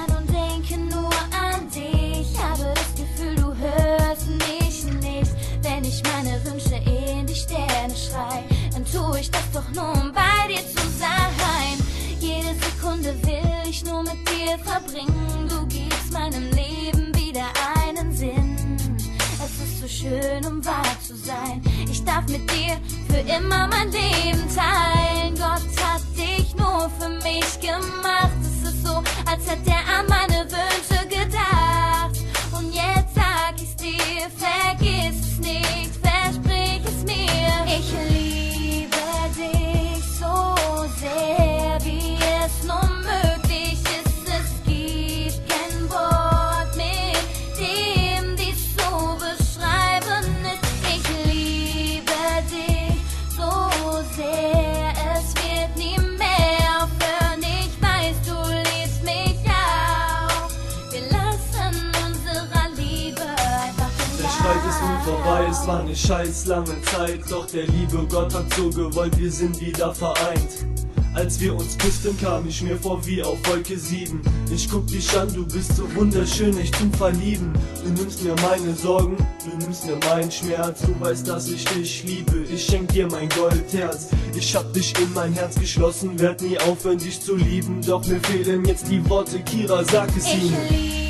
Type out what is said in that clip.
an und denke nur an dich. Habe das Gefühl, du hörst mich nicht. Wenn ich meine Wünsche in die Sterne schrei, dann tue ich das doch nur, um bei dir zu sein. Jede Sekunde will ich nur mit dir verbringen. Du gibst meinem Leben wieder einen Sinn. Es ist so schön, um wahr zu sein. Ich darf mit dir für immer mein Leben teilen. Gott hat dich nur für mich gemacht. Es ist so, als hätte er an meine Wünsche gedacht. Und jetzt sag ich's dir, vergiss es nicht, versprich es mir. Ich liebe dich so sehr, wie es nur möglich ist. Es gibt kein Wort, mit dem dies so beschreiben ist. Ich liebe dich so sehr, es wird nie mehr aufhören. Ich weiß, du liebst mich auch. Wir lassen unserer Liebe einfach den Der Streit ist nun vorbei, es war eine scheiß lange Zeit. Doch der liebe Gott hat so gewollt, wir sind wieder vereint. Als wir uns küssten, kam ich mir vor wie auf Wolke 7. Ich guck dich an, du bist so wunderschön, echt zum Verlieben. Du nimmst mir meine Sorgen, du nimmst mir meinen Schmerz. Du weißt, dass ich dich liebe, ich schenk dir mein Goldherz. Ich hab dich in mein Herz geschlossen, werd nie aufhören, dich zu lieben. Doch mir fehlen jetzt die Worte, Kira, sag es ihnen.